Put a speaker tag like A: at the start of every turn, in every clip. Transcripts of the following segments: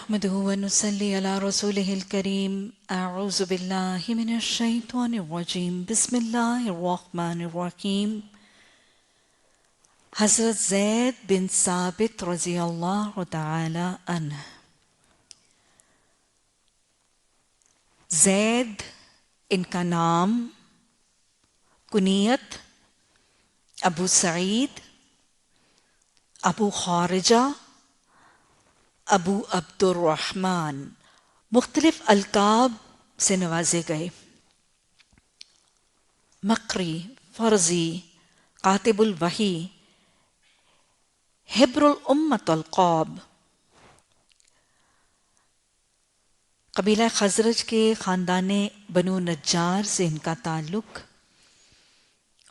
A: نحمده ونصلي على رسوله الكريم اعوذ بالله من الشيطان الرجيم بسم الله الرحمن الرحيم حضرت زید بن ثابت رضی اللہ تعالی عنہ. زید ان کا نام، کنیت ابو سعید، ابو خارجہ، ابو عبد الرحمن مختلف القاب سے نوازے گئے. مقری، فرزی، کاتب الوحی، حبر الامت القاب. قبیلہ خزرج کے خاندان بنو نجار سے ان کا تعلق،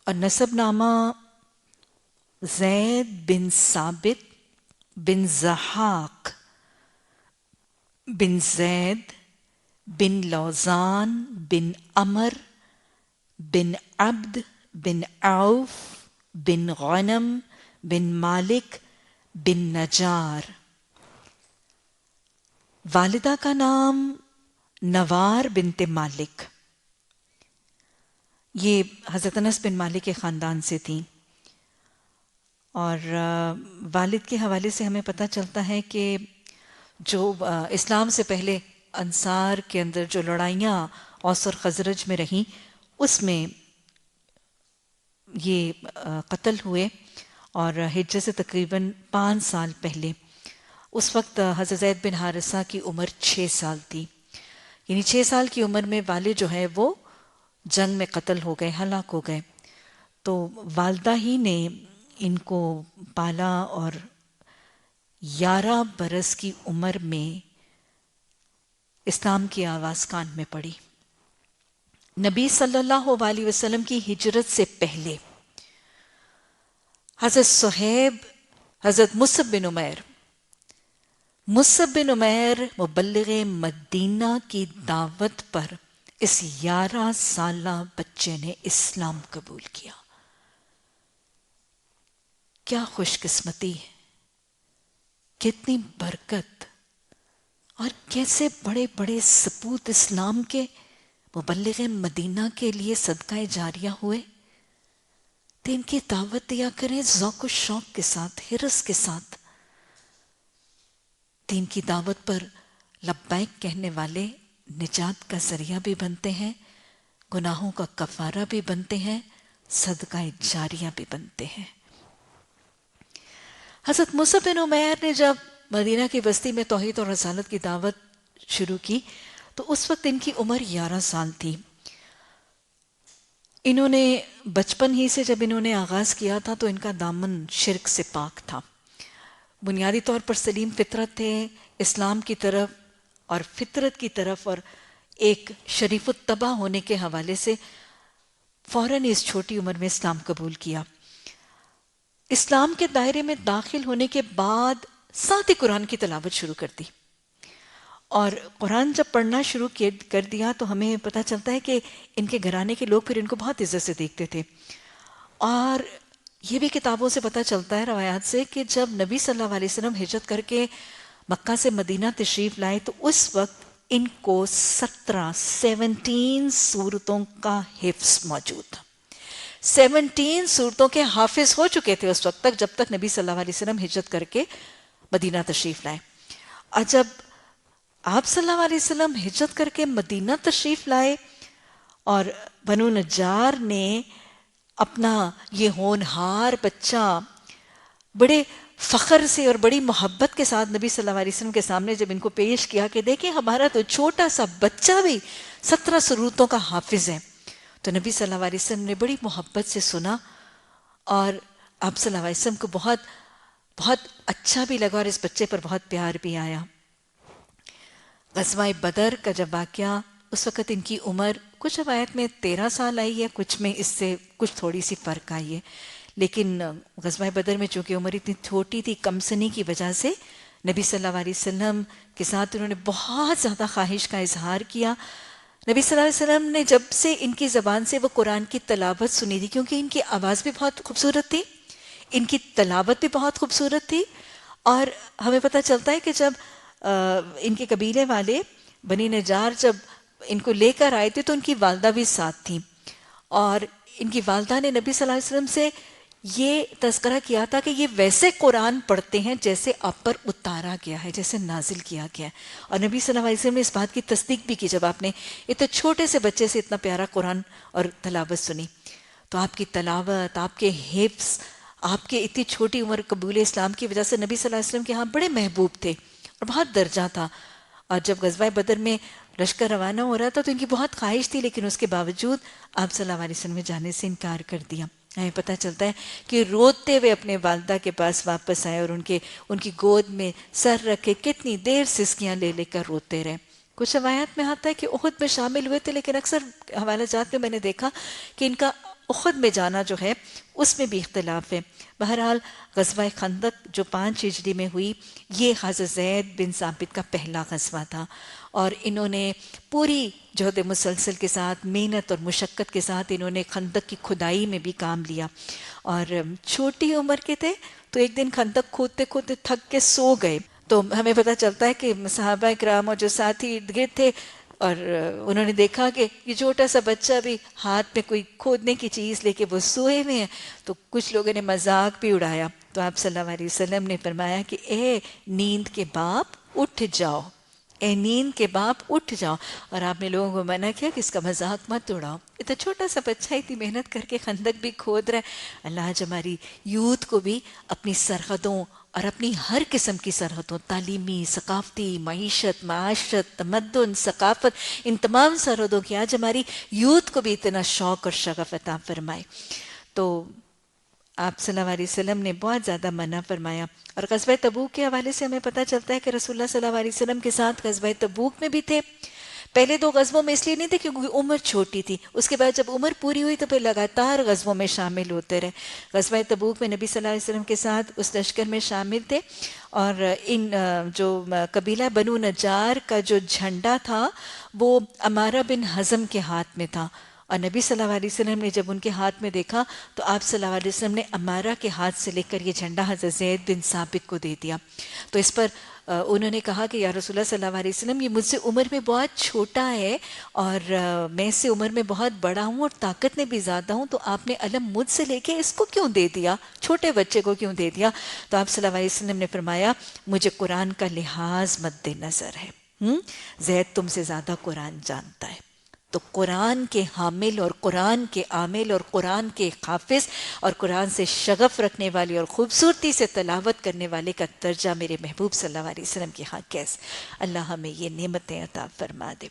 A: اور نسب نامہ زید بن ثابت بن ضحاک بن زید بن لوزان بن عمر بن عبد بن عوف بن غنم بن مالک بن نجار. والدہ کا نام نوار بنت مالک، یہ حضرت انس بن مالک کے خاندان سے تھیں. اور والد کے حوالے سے ہمیں پتہ چلتا ہے کہ جو اسلام سے پہلے انصار کے اندر جو لڑائیاں اوس اور خزرج میں رہیں، اس میں یہ قتل ہوئے. اور ہجرت سے تقریباً 5 سال پہلے، اس وقت حضرت زید بن حارثہ کی عمر 6 سال تھی. یعنی 6 سال کی عمر میں والد جو ہے وہ جنگ میں قتل ہو گئے، ہلاک ہو گئے. تو والدہ ہی نے ان کو پالا، اور 11 برس کی عمر میں اسلام کی آواز کان میں پڑی. نبی صلی اللہ علیہ وسلم کی ہجرت سے پہلے حضرت صہیب، حضرت مصعب بن عمیر مبلغ مدینہ کی دعوت پر اس 11 سالہ بچے نے اسلام قبول کیا. کیا خوش قسمتی ہے، کتنی برکت، اور کیسے بڑے بڑے سپوت اسلام کے مبلغ مدینہ کے لیے صدقہ جاریہ ہوئے. تو ان کی دعوت دیا کریں ذوق و شوق کے ساتھ، حرص کے ساتھ. دین کی دعوت پر لبیک کہنے والے نجات کا ذریعہ بھی بنتے ہیں، گناہوں کا کفارہ بھی بنتے ہیں، صدقہ جاریہ بھی بنتے ہیں. حضرت مصعب بن عمیر نے جب مدینہ کی بستی میں توحید اور رسالت کی دعوت شروع کی تو اس وقت ان کی عمر 11 سال تھی. انہوں نے بچپن ہی سے جب انہوں نے آغاز کیا تھا تو ان کا دامن شرک سے پاک تھا. بنیادی طور پر سلیم فطرت تھے، اسلام کی طرف اور فطرت کی طرف اور ایک شریف الطبع ہونے کے حوالے سے فوراً اس چھوٹی عمر میں اسلام قبول کیا. اسلام کے دائرے میں داخل ہونے کے بعد ساتھ ہی قرآن کی تلاوت شروع کر دی. اور قرآن جب پڑھنا شروع کر دیا تو ہمیں پتہ چلتا ہے کہ ان کے گھرانے کے لوگ پھر ان کو بہت عزت سے دیکھتے تھے. اور یہ بھی کتابوں سے پتہ چلتا ہے، روایات سے، کہ جب نبی صلی اللہ علیہ وسلم ہجرت کر کے مکہ سے مدینہ تشریف لائے تو اس وقت ان کو 17 سورتوں کا حفظ موجود تھا. 17 سورتوں کے حافظ ہو چکے تھے اس وقت تک، جب تک نبی صلی اللہ علیہ وسلم ہجرت کر کے مدینہ تشریف لائے. اور جب آپ صلی اللہ علیہ وسلم ہجرت کر کے مدینہ تشریف لائے اور بنو نجار نے اپنا یہ ہونہار بچہ بڑے فخر سے اور بڑی محبت کے ساتھ نبی صلی اللہ علیہ وسلم کے سامنے جب ان کو پیش کیا کہ دیکھیں ہمارا تو چھوٹا سا بچہ بھی 17 سورتوں کا حافظ ہے، تو نبی صلی اللہ علیہ وسلم نے بڑی محبت سے سنا اور آپ صلی اللہ علیہ وسلم کو بہت بہت اچھا بھی لگا اور اس بچے پر بہت پیار بھی آیا. غزوہ بدر کا جب واقعہ، اس وقت ان کی عمر کچھ روایت میں 13 سال آئی ہے، کچھ میں اس سے کچھ تھوڑی سی فرق آئی ہے. لیکن غزوہ بدر میں چونکہ عمر اتنی چھوٹی تھی، کم سنی کی وجہ سے نبی صلی اللہ علیہ وسلم کے ساتھ انہوں نے بہت زیادہ خواہش کا اظہار کیا. نبی صلی اللہ علیہ وسلم نے جب سے ان کی زبان سے وہ قرآن کی تلاوت سنی تھی، کیونکہ ان کی آواز بھی بہت خوبصورت تھی، ان کی تلاوت بھی بہت خوبصورت تھی. اور ہمیں پتہ چلتا ہے کہ جب ان کے قبیلے والے بنی نجار جب ان کو لے کر آئے تھے تو ان کی والدہ بھی ساتھ تھیں، اور ان کی والدہ نے نبی صلی اللہ علیہ وسلم سے یہ تذکرہ کیا تھا کہ یہ ویسے قرآن پڑھتے ہیں جیسے آپ پر اتارا گیا ہے، جیسے نازل کیا گیا ہے. اور نبی صلی اللہ علیہ وسلم نے اس بات کی تصدیق بھی کی جب آپ نے اتنے چھوٹے سے بچے سے اتنا پیارا قرآن اور تلاوت سنی. تو آپ کی تلاوت، آپ کے حفظ، آپ کے اتنی چھوٹی عمر قبول اسلام کی وجہ سے نبی صلی اللہ علیہ وسلم کے ہاں بڑے محبوب تھے اور بہت درجہ تھا. اور جب غزوہ بدر میں لشکر روانہ ہو رہا تھا تو ان کی بہت خواہش تھی، لیکن اس کے باوجود آپ صلی اللہ علیہ وسلم نے جانے سے انکار کر دیا. ہمیں پتہ چلتا ہے کہ روتے ہوئے اپنے والدہ کے پاس واپس آئے اور ان کی گود میں سر رکھے کتنی دیر سسکیاں لے لے کر روتے رہے. کچھ روایات میں آتا ہے کہ احد میں شامل ہوئے تھے، لیکن اکثر حوالہ جات میں میں نے دیکھا کہ ان کا احد میں جانا جو ہے اس میں بھی اختلاف ہے. بہرحال غزوہ خندق جو 5 ہجری میں ہوئی، یہ حضرت زید بن ثابت کا پہلا غزوہ تھا، اور انہوں نے پوری جہد مسلسل کے ساتھ، محنت اور مشقت کے ساتھ انہوں نے خندق کی کھدائی میں بھی کام لیا. اور چھوٹی عمر کے تھے تو ایک دن خندق کھودتے کھودتے تھک کے سو گئے. تو ہمیں پتہ چلتا ہے کہ صحابہ کرام اور جو ساتھی ارد گرد تھے، اور انہوں نے دیکھا کہ یہ چھوٹا سا بچہ بھی ہاتھ میں کوئی کھودنے کی چیز لے کے وہ سوئے ہوئے ہیں. تو کچھ لوگوں نے مذاق بھی اڑایا. تو آپ صلی اللہ علیہ وسلم نے فرمایا کہ اے نیند کے باپ اٹھ جاؤ، اے نیند کے باپ اٹھ جاؤ. اور آپ نے لوگوں کو منع کیا کہ اس کا مذاق مت اڑاؤ، اتنا چھوٹا سا بچہ اتنی محنت کر کے خندق بھی کھود رہا ہے. اللہ آج ہماری یوتھ کو بھی اپنی سرحدوں اور اپنی ہر قسم کی سرحدوں، تعلیمی، ثقافتی، معیشت، معاشرت، تمدن، ثقافت، ان تمام سرحدوں کی آج ہماری یوتھ کو بھی اتنا شوق اور شغف عطا فرمائے. تو آپ صلی اللہ علیہ وسلم نے بہت زیادہ منع فرمایا. اور غزوہ تبوک کے حوالے سے ہمیں پتہ چلتا ہے کہ رسول اللہ صلی اللہ علیہ وسلم کے ساتھ غزوہ تبوک میں بھی تھے. پہلے 2 غزووں میں اس لیے نہیں تھے کیونکہ عمر چھوٹی تھی، اس کے بعد جب عمر پوری ہوئی تو پھر لگاتار غزووں میں شامل ہوتے رہے. غزوہ تبوک میں نبی صلی اللہ علیہ وسلم کے ساتھ اس لشکر میں شامل تھے، اور ان جو قبیلہ بنو نجار کا جو جھنڈا تھا وہ عمارہ بن حزم کے ہاتھ میں تھا. اور نبی صلی اللہ علیہ وسلم نے جب ان کے ہاتھ میں دیکھا تو آپ صلی اللہ علیہ وسلم نے عمارہ کے ہاتھ سے لے کر یہ جھنڈا حضرت زید بن ثابت کو دے دیا. تو اس پر انہوں نے کہا کہ یا رسول اللہ صلی اللہ علیہ وسلم، یہ مجھ سے عمر میں بہت چھوٹا ہے اور میں اس سے عمر میں بہت بڑا ہوں اور طاقت میں بھی زیادہ ہوں، تو آپ نے علم مجھ سے لے کے اس کو کیوں دے دیا، چھوٹے بچے کو کیوں دے دیا؟ تو آپ صلی اللہ علیہ وسلم نے فرمایا مجھے قرآن کا لحاظ مد نظر ہے، زید تم سے زیادہ قرآن جانتا ہے. تو قرآن کے حامل اور قرآن کے عامل اور قرآن کے حافظ اور قرآن سے شغف رکھنے والے اور خوبصورتی سے تلاوت کرنے والے کا درجہ میرے محبوب صلی اللہ علیہ وسلم کے ہاں کیسے. اللہ ہمیں یہ نعمتیں عطا فرما دے.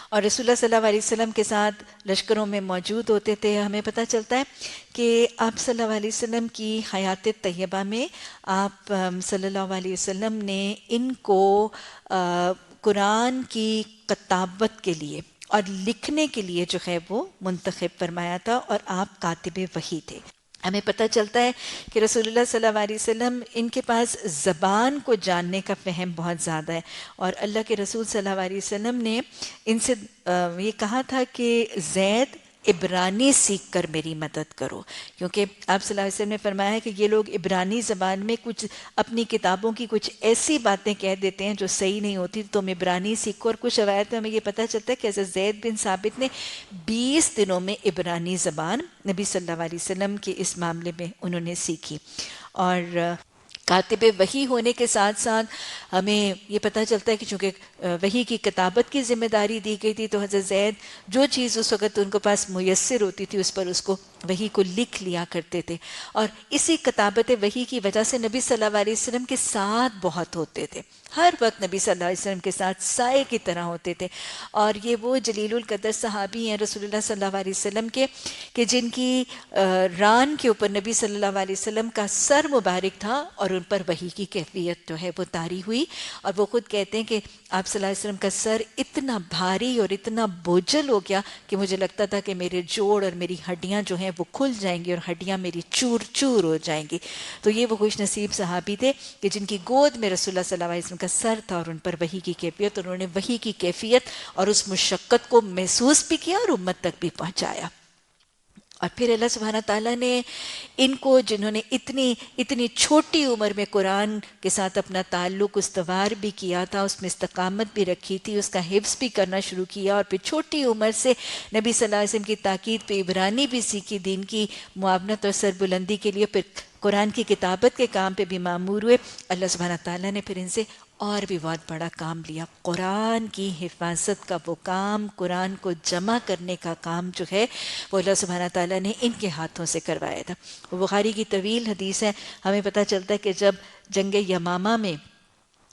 A: اور رسول اللہ صلی اللہ علیہ وسلم کے ساتھ لشکروں میں موجود ہوتے تھے. ہمیں پتہ چلتا ہے کہ آپ صلی اللہ علیہ وسلم کی حیات طیبہ میں آپ صلی اللہ علیہ وسلم نے ان کو قرآن کی کتابت کے لیے اور لکھنے کے لیے جو ہے وہ منتخب فرمایا تھا، اور آپ کاتب وحی تھے. ہمیں پتہ چلتا ہے کہ رسول اللہ صلی اللہ علیہ وسلم ان کے پاس زبان کو جاننے کا فہم بہت زیادہ ہے، اور اللہ کے رسول صلی اللہ علیہ وسلم نے ان سے یہ کہا تھا کہ زید عبرانی سیکھ کر میری مدد کرو، کیونکہ آپ صلی اللہ علیہ وسلم نے فرمایا ہے کہ یہ لوگ عبرانی زبان میں کچھ اپنی کتابوں کی کچھ ایسی باتیں کہہ دیتے ہیں جو صحیح نہیں ہوتی، تو تم عبرانی سیکھو. اور کچھ روایت میں ہمیں یہ پتہ چلتا ہے کہ حضرت زید بن ثابت نے 20 دنوں میں عبرانی زبان نبی صلی اللہ علیہ وسلم کے اس معاملے میں انہوں نے سیکھی. اور کاتب وحی ہونے کے ساتھ ساتھ ہمیں یہ پتہ چلتا ہے کہ چونکہ وحی کی کتابت کی ذمہ داری دی گئی تھی، تو حضرت زید جو چیز اس وقت ان کے پاس میسر ہوتی تھی اس پر اس کو وحی کو لکھ لیا کرتے تھے. اور اسی کتابت وحی کی وجہ سے نبی صلی اللہ علیہ وسلم کے ساتھ بہت ہوتے تھے، ہر وقت نبی صلی اللہ علیہ وسلم کے ساتھ سائے کی طرح ہوتے تھے. اور یہ وہ جلیل القدر صحابی ہیں رسول اللہ صلی اللہ علیہ وسلم کے کہ جن کی ران کے اوپر نبی صلی اللہ علیہ وسلم کا سر مبارک تھا اور ان پر وحی کی کیفیت جو ہے وہ طاری ہوئی. اور وہ خود کہتے ہیں کہ آپ صلی اللہ علیہ وسلم کا سر اتنا بھاری اور اتنا بوجھل ہو گیا کہ مجھے لگتا تھا کہ میرے جوڑ اور میری ہڈیاں جو ہیں وہ کھل جائیں گی اور ہڈیاں میری چور چور ہو جائیں گی. تو یہ وہ خوش نصیب صحابی تھے کہ جن کی گود میں رسول اللہ صلی اللہ علیہ وسلم کا سر تھا اور ان پر وحی کی کیفیت، اور انہوں نے وحی کی کیفیت اور اس مشقت کو محسوس بھی کیا اور امت تک بھی پہنچایا. اور پھر اللہ سبحانہ تعالیٰ نے ان کو، جنہوں نے اتنی چھوٹی عمر میں قرآن کے ساتھ اپنا تعلق استوار بھی کیا تھا، اس میں استقامت بھی رکھی تھی، اس کا حفظ بھی کرنا شروع کیا، اور پھر چھوٹی عمر سے نبی صلی اللہ علیہ وسلم کی تاکید پہ عبرانی بھی سیکھی، دین کی معاونت اور سربلندی کے لیے، پھر قرآن کی کتابت کے کام پہ بھی مامور ہوئے، اللہ سبحانہ تعالیٰ نے پھر ان سے اور بھی بہت بڑا کام لیا، قرآن کی حفاظت کا وہ کام، قرآن کو جمع کرنے کا کام جو ہے وہ اللہ سبحانہ تعالیٰ نے ان کے ہاتھوں سے کروایا تھا۔ وہ بخاری کی طویل حدیث ہے، ہمیں پتہ چلتا ہے کہ جب جنگ یمامہ میں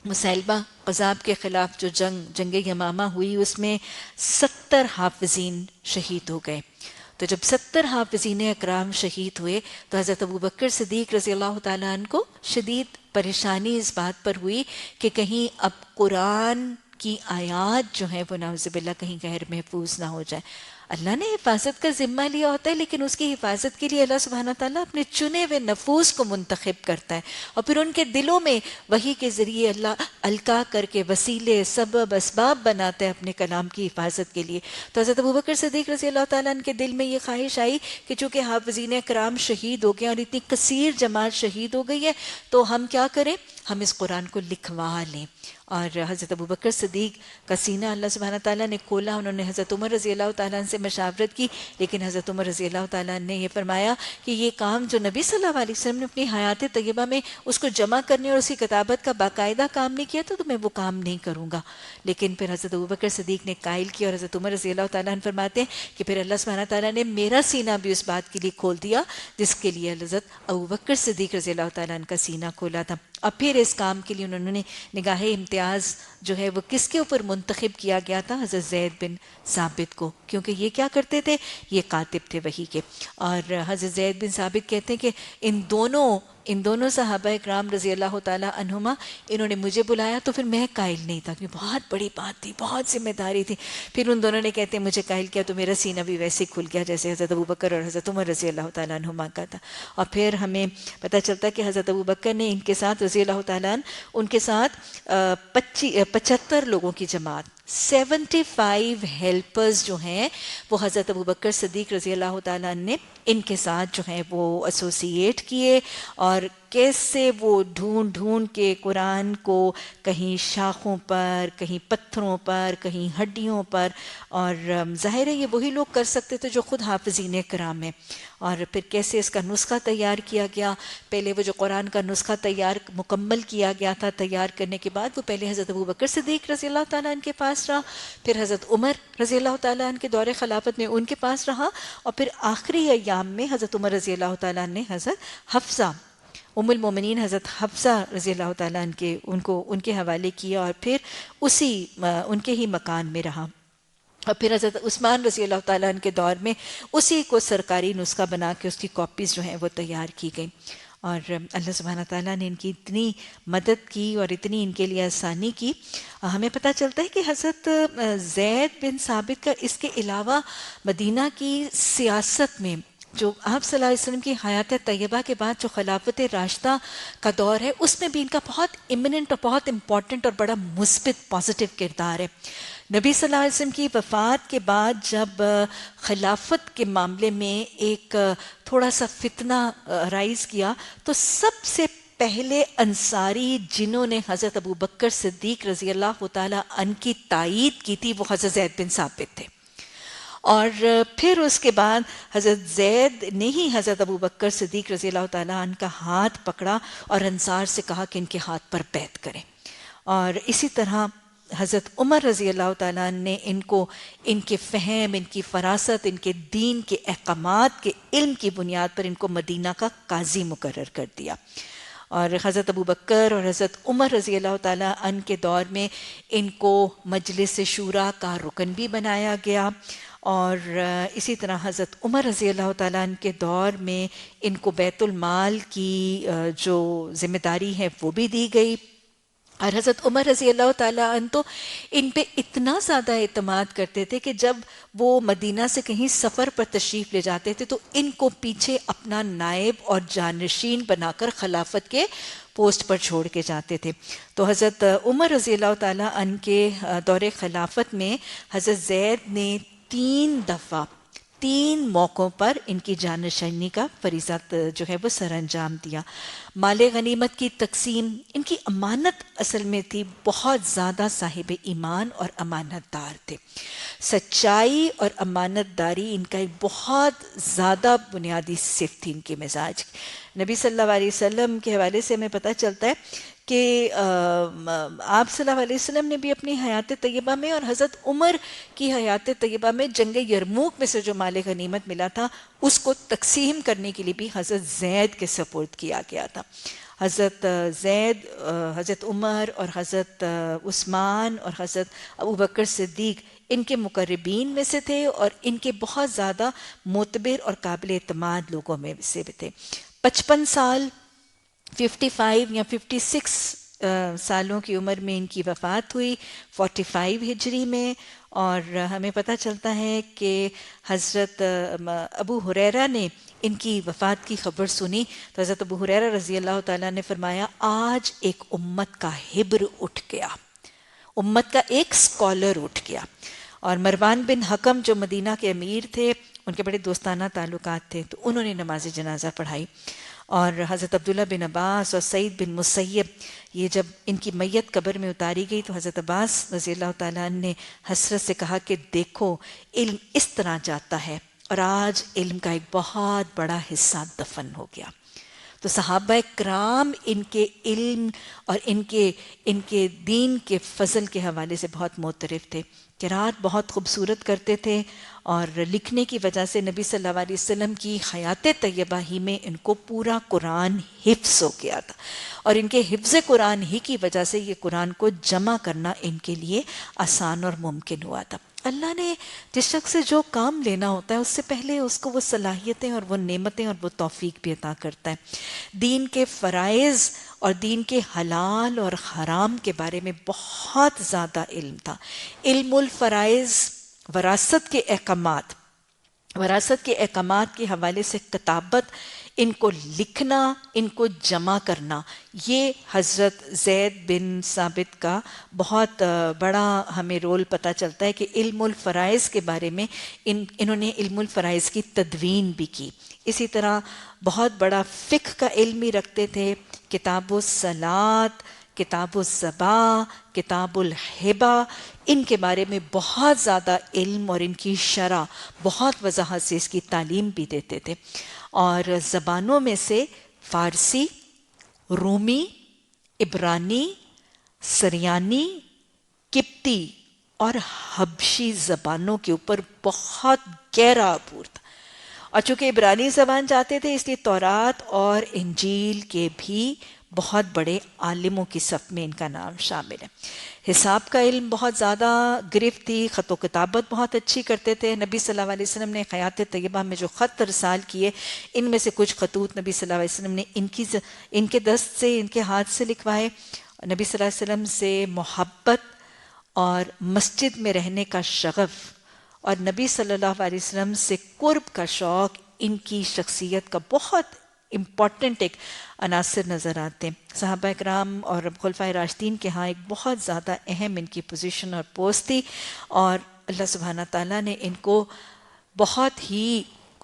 A: مسیلمہ قذاب کے خلاف جو جنگ یمامہ ہوئی، اس میں 70 حافظین شہید ہو گئے۔ تو جب 70 حافظین اکرام شہید ہوئے تو حضرت ابوبکر صدیق رضی اللہ تعالیٰ عنہ کو شدید پریشانی اس بات پر ہوئی کہ کہیں اب قرآن کی آیات جو ہیں وہ نعوذ باللہ کہیں غیر محفوظ نہ ہو جائے۔ اللہ نے حفاظت کا ذمہ لیا ہوتا ہے، لیکن اس کی حفاظت کے لیے اللہ سبحانہ تعالیٰ اپنے چنے ہوئے نفوس کو منتخب کرتا ہے، اور پھر ان کے دلوں میں وحی کے ذریعے اللہ القا کر کے وسیلے، سبب، اسباب بناتا ہے اپنے کلام کی حفاظت کے لیے۔ تو حضرت ابوبکر صدیق رضی اللہ تعالیٰ عنہ کے دل میں یہ خواہش آئی کہ چونکہ حافظین کرام شہید ہو گئے اور اتنی کثیر جماعت شہید ہو گئی ہے، تو ہم کیا کریں، ہم اس قرآن کو لکھوا لیں۔ اور حضرت ابوبکر صدیق کا سینہ اللہ سبحانہ تعالیٰ نے کھولا، انہوں نے حضرت عمر رضی اللہ تعالیٰ عنہ سے مشاورت کی، لیکن حضرت عمر رضی اللہ تعالیٰ عنہ نے یہ فرمایا کہ یہ کام جو نبی صلی اللہ علیہ وسلم نے اپنی حیات طیبہ میں اس کو جمع کرنے اور اسی کتابت کا باقاعدہ کام نہیں کیا تو میں وہ کام نہیں کروں گا۔ لیکن پھر حضرت ابوبکر صدیق نے قائل کیا، اور حضرت عمر رضی اللہ تعالیٰ عنہ فرماتے ہیں کہ پھر اللہ سبحانہ تعالیٰ نے میرا سینہ بھی اس بات کے لیے کھول دیا جس کے لیے حضرت ابوبکر صدیق رضی اللہ تعالیٰ عنہ کا سینہ کھولا تھا۔ اب پھر اس کام کے لیے انہوں نے نگاہ امتیاز جو ہے وہ کس کے اوپر منتخب کیا گیا تھا، حضرت زید بن ثابت کو، کیونکہ یہ کیا کرتے تھے، یہ کاتب تھے وحی کے۔ اور حضرت زید بن ثابت کہتے ہیں کہ ان دونوں صحابہ اکرام رضی اللہ تعالیٰ عنہما، انہوں نے مجھے بلایا تو پھر میں قائل نہیں تھا، کیونکہ بہت بڑی بات تھی، بہت ذمہ داری تھی۔ پھر ان دونوں نے کہتے ہیں مجھے قائل کیا تو میرا سینہ بھی ویسے کھل گیا جیسے حضرت ابوبکر اور حضرت عمر رضی اللہ تعالیٰ عنہما کا تھا۔ اور پھر ہمیں پتہ چلتا ہے کہ حضرت ابوبکر نے ان کے ساتھ رضی اللہ تعالیٰ عنہ، ان کے ساتھ 75 لوگوں کی جماعت، 75 ہیلپرز جو ہیں وہ حضرت ابوبکر صدیق رضی اللہ تعالیٰ عنہ نے ان کے ساتھ جو ہیں وہ ایسوسیٹ کیے، اور کیسے وہ ڈھونڈ کے قرآن کو کہیں شاخوں پر، کہیں پتھروں پر، کہیں ہڈیوں پر، اور ظاہر ہے یہ وہی لوگ کر سکتے تھے جو خود حافظین کرام ہیں، اور پھر کیسے اس کا نسخہ تیار کیا گیا۔ پہلے وہ جو قرآن کا نسخہ مکمل کیا گیا تھا، تیار کرنے کے بعد وہ پہلے حضرت ابوبکر صدیق رضی اللہ تعالیٰ عنہ کے پاس رہا، پھر حضرت عمر رضی اللہ تعالیٰ عنہ کے دور خلافت میں ان کے پاس رہا، اور پھر آخری ایام میں حضرت عمر رضی اللہ تعالیٰ عنہ نے حضرت حفصہ ام المومنین حضرت حفصہ رضی اللہ تعالیٰ عنہ کے ان کے حوالے کیا، اور پھر ان کے ہی مکان میں رہا۔ اور پھر حضرت عثمان رضی اللہ تعالیٰ عنہ کے دور میں اسی کو سرکاری نسخہ بنا کے اس کی کاپیز جو ہیں وہ تیار کی گئیں، اور اللہ سبحانہ تعالیٰ نے ان کی اتنی مدد کی اور اتنی ان کے لیے آسانی کی۔ ہمیں پتہ چلتا ہے کہ حضرت زید بن ثابت کا اس کے علاوہ مدینہ کی سیاست میں جو آپ صلی اللہ علیہ وسلم کی حیات طیبہ کے بعد جو خلافت راشدہ کا دور ہے، اس میں بھی ان کا بہت ایمننٹ اور بہت امپورٹنٹ اور بڑا مثبت پازیٹیو کردار ہے۔ نبی صلی اللہ علیہ وسلم کی وفات کے بعد جب خلافت کے معاملے میں ایک تھوڑا سا فتنہ رائز کیا، تو سب سے پہلے انصاری جنہوں نے حضرت ابوبکر صدیق رضی اللہ تعالیٰ عنہ کی تائید کی تھی وہ حضرت زید بن ثابت تھے، اور پھر اس کے بعد حضرت زید نے ہی حضرت ابوبکر صدیق رضی اللہ تعالیٰ عنہ کا ہاتھ پکڑا اور انصار سے کہا کہ ان کے ہاتھ پر بیعت کریں، اور اسی طرح حضرت عمر رضی اللہ تعالیٰ عنہ نے ان کو ان کے فہم، ان کی فراست، ان کے دین کے احکامات کے علم کی بنیاد پر ان کو مدینہ کا قاضی مقرر کر دیا، اور حضرت ابوبکر اور حضرت عمر رضی اللہ تعالیٰ عنہ کے دور میں ان کو مجلس شورا کا رکن بھی بنایا گیا، اور اسی طرح حضرت عمر رضی اللہ تعالیٰ عنہ کے دور میں ان کو بیت المال کی جو ذمہ داری ہے وہ بھی دی گئی، اور حضرت عمر رضی اللہ تعالیٰ عنہ تو ان پہ اتنا زیادہ اعتماد کرتے تھے کہ جب وہ مدینہ سے کہیں سفر پر تشریف لے جاتے تھے تو ان کو پیچھے اپنا نائب اور جانشین بنا کر خلافت کے پوسٹ پر چھوڑ کے جاتے تھے۔ تو حضرت عمر رضی اللہ تعالیٰ عنہ کے دور خلافت میں حضرت زید نے 3 موقعوں پر ان کی جانشینی کا فریضہ جو ہے وہ سر انجام دیا. مال غنیمت کی تقسیم، ان کی امانت اصل میں تھی، بہت زیادہ صاحب ایمان اور امانت دار تھے. سچائی اور امانت داری ان کا ایک بہت زیادہ بنیادی صفت تھی ان کے مزاج کی. نبی صلی اللہ علیہ وسلم کے حوالے سے ہمیں پتہ چلتا ہے کہ آپ صلی اللہ علیہ وسلم نے بھی اپنی حیات طیبہ میں اور حضرت عمر کی حیات طیبہ میں جنگ یرموک میں سے جو مال غنیمت ملا تھا اس کو تقسیم کرنے کے لیے بھی حضرت زید کے سپورٹ کیا گیا تھا. حضرت زید، حضرت عمر اور حضرت عثمان اور حضرت ابوبکر صدیق ان کے مقربین میں سے تھے اور ان کے بہت زیادہ معتبر اور قابل اعتماد لوگوں میں سے بھی تھے. 55 سال 55 یا 56 سالوں کی عمر میں ان کی وفات ہوئی 45 ہجری میں. اور ہمیں پتہ چلتا ہے کہ حضرت ابو ہریرہ نے ان کی وفات کی خبر سنی تو حضرت ابو ہریرہ رضی اللہ تعالیٰ نے فرمایا آج ایک امت کا حبر اٹھ گیا، امت کا ایک سکولر اٹھ گیا. اور مروان بن حکم جو مدینہ کے امیر تھے، ان کے بڑے دوستانہ تعلقات تھے، تو انہوں نے نماز جنازہ پڑھائی. اور حضرت عبداللہ بن عباس اور سعید بن مسیب، یہ جب ان کی میت قبر میں اتاری گئی تو حضرت عباس رضی اللہ تعالیٰ عنہ نے حسرت سے کہا کہ دیکھو علم اس طرح جاتا ہے اور آج علم کا ایک بہت بڑا حصہ دفن ہو گیا. تو صحابہ کرام ان کے علم اور ان کے دین کے فضل کے حوالے سے بہت معترف تھے. قرات بہت خوبصورت کرتے تھے اور لکھنے کی وجہ سے نبی صلی اللہ علیہ وسلم کی حیات طیبہ ہی میں ان کو پورا قرآن حفظ ہو گیا تھا اور ان کے حفظ قرآن ہی کی وجہ سے یہ قرآن کو جمع کرنا ان کے لیے آسان اور ممکن ہوا تھا. اللہ نے جس شخص سے جو کام لینا ہوتا ہے اس سے پہلے اس کو وہ صلاحیتیں اور وہ نعمتیں اور وہ توفیق بھی عطا کرتا ہے. دین کے فرائض اور دین کے حلال اور حرام کے بارے میں بہت زیادہ علم تھا. علم الفرائض، وراثت کے احکامات کے حوالے سے کتابت، ان کو لکھنا، ان کو جمع کرنا، یہ حضرت زید بن ثابت کا بہت بڑا ہمیں رول پتہ چلتا ہے کہ علم الفرائض کے بارے میں انہوں نے علم الفرائض کی تدوین بھی کی. اسی طرح بہت بڑا فقہ کا علم ہی رکھتے تھے. کتاب الصلاۃ، کتاب الزبا، کتاب الحبا، ان کے بارے میں بہت زیادہ علم اور ان کی شرح بہت وضاحت سے اس کی تعلیم بھی دیتے تھے. اور زبانوں میں سے فارسی، رومی، عبرانی، سریانی، قبطی اور حبشی زبانوں کے اوپر بہت گہرا عبور تھا. اور چونکہ عبرانی زبان جاتے تھے اس لیے تورات اور انجیل کے بھی بہت بڑے عالموں کی صف میں ان کا نام شامل ہے. حساب کا علم بہت زیادہ گرفت تھی، خط و کتابت بہت اچھی کرتے تھے. نبی صلی اللہ علیہ وسلم نے حیات طیبہ میں جو خط ارسال کیے ان میں سے کچھ خطوط نبی صلی اللہ علیہ وسلم نے ان کے دست سے، ان کے ہاتھ سے لکھوائے. نبی صلی اللہ علیہ وسلم سے محبت اور مسجد میں رہنے کا شغف اور نبی صلی اللہ علیہ وسلم سے قرب کا شوق ان کی شخصیت کا بہت امپورٹنٹ ایک عناصر نظر آتے ہیں. صحابہ کرام اور خلفائے راشدین کے ہاں ایک بہت زیادہ اہم ان کی پوزیشن اور پوسٹ تھی اور اللہ سبحانہ تعالیٰ نے ان کو بہت ہی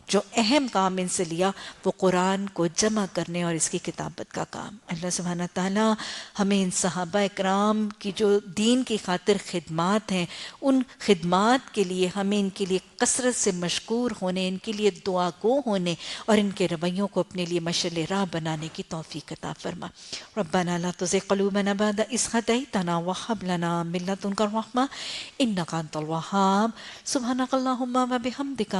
A: جو اہم کام ان سے لیا وہ قرآن کو جمع کرنے اور اس کی کتابت کا کام. اللہ سبحانہ تعالیٰ ہمیں ان صحابہ اکرام کی جو دین کی خاطر خدمات ہیں ان خدمات کے لیے ہمیں ان کے لیے کثرت سے مشکور ہونے، ان کے لیے دعا گو ہونے اور ان کے رویوں کو اپنے لیے مشعل راہ بنانے کی توفیق عطا فرما. ربنا لا تزغ قلوبنا بعد إذ هديتنا وهب لنا من لدنك الرحمة إنك أنت الوهاب. سبحانك اللهم وبحمدك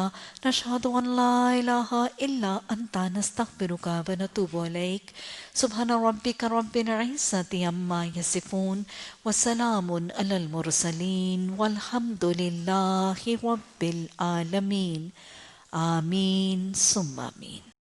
A: نشهد أن لا إله إلا أنت نستغفرك ونتوب إليك. سبحان ربك رب العزة عما يصفون وسلام على المرسلين والحمد لله رب العالمين. آمين ثم آمين.